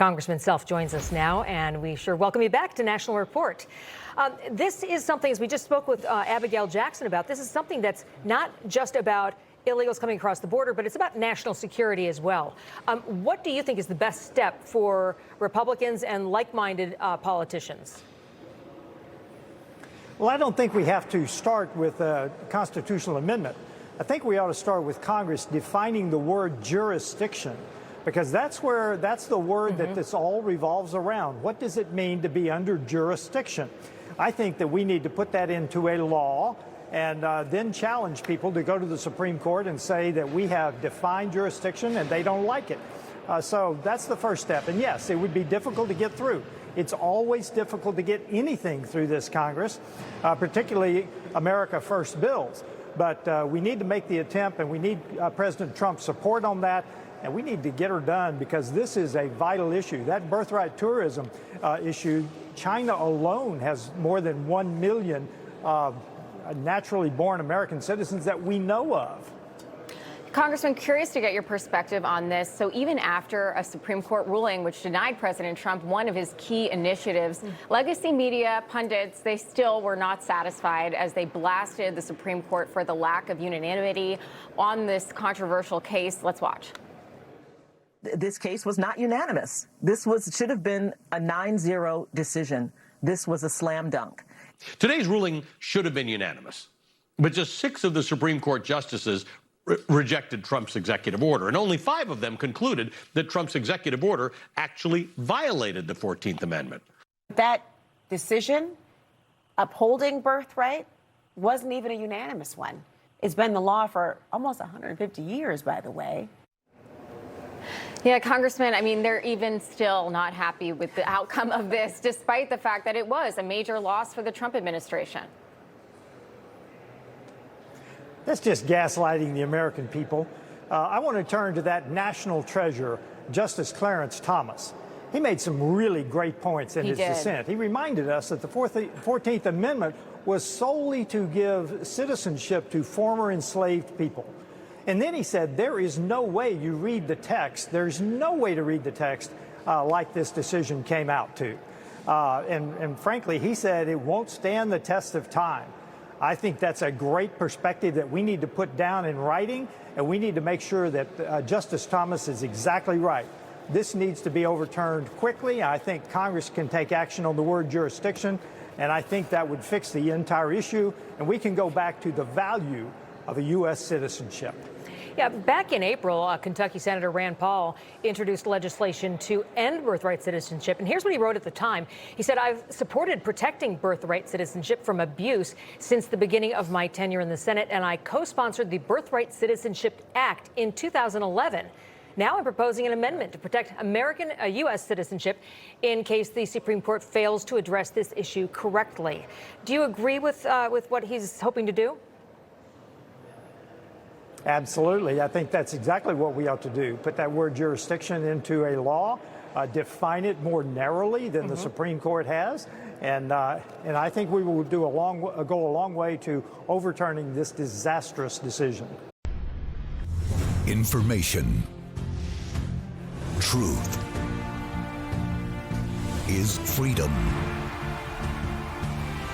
Congressman Self joins us now, and we sure welcome you back to National Report. This is something, as we just spoke with Abigail Jackson about, this is something that's not just about illegals coming across the border, but it's about national security as well. What do you think is the best step for Republicans and like-minded politicians? Well, I don't think we have to start with a constitutional amendment. I think we ought to start with Congress defining the word jurisdiction, because that's the word that this all revolves around. What does it mean to be under jurisdiction? I think that we need to put that into a law and then challenge people to go to the Supreme Court and say that we have defined jurisdiction and they don't like it. So that's the first step. And yes, it would be difficult to get through. It's always difficult to get anything through this Congress, particularly America First bills. But we need to make the attempt, and we need President Trump's support on that, and we need to get her done because this is a vital issue. That birthright tourism issue, China alone has more than 1 million naturally born American citizens that we know of. Congressman, curious to get your perspective on this. So even after a Supreme Court ruling which denied President Trump one of his key initiatives, legacy media pundits, they still were not satisfied as they blasted the Supreme Court for the lack of unanimity on this controversial case. Let's watch. This case was not unanimous. This should have been a 9-0 decision. This was a slam dunk. Today's ruling should have been unanimous, but just 6 of the Supreme Court justices rejected Trump's executive order, and only 5 of them concluded that Trump's executive order actually violated the 14th Amendment. That decision upholding birthright wasn't even a unanimous one. It's been the law for almost 150 years, by the way. Yeah, Congressman, I mean, they're even still not happy with the outcome of this, despite the fact that it was a major loss for the Trump administration. That's just gaslighting the American people. I want to turn to that national treasure, Justice Clarence Thomas. He made some really great points in his dissent. He reminded us that the 14th Amendment was solely to give citizenship to former enslaved people. And then he said, there is no way you read the text, there's no way to read the text like this decision came out to. And frankly, he said it won't stand the test of time. I think that's a great perspective that we need to put down in writing, and we need to make sure that Justice Thomas is exactly right. This needs to be overturned quickly. I think Congress can take action on the word jurisdiction, and I think that would fix the entire issue, and we can go back to the value of a U.S. citizenship. Yeah, back in April, Kentucky Senator Rand Paul introduced legislation to end birthright citizenship. And here's what he wrote at the time. He said, I've supported protecting birthright citizenship from abuse since the beginning of my tenure in the Senate, and I co-sponsored the Birthright Citizenship Act in 2011. Now I'm proposing an amendment to protect American U.S. citizenship in case the Supreme Court fails to address this issue correctly. Do you agree with what he's hoping to do? Absolutely. I think that's exactly what we ought to do. Put that word jurisdiction into a law, define it more narrowly than the Supreme Court has, and I think we will go a long way to overturning this disastrous decision. Information. Truth is freedom.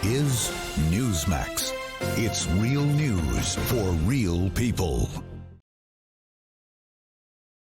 Is Newsmax. It's real news for real people.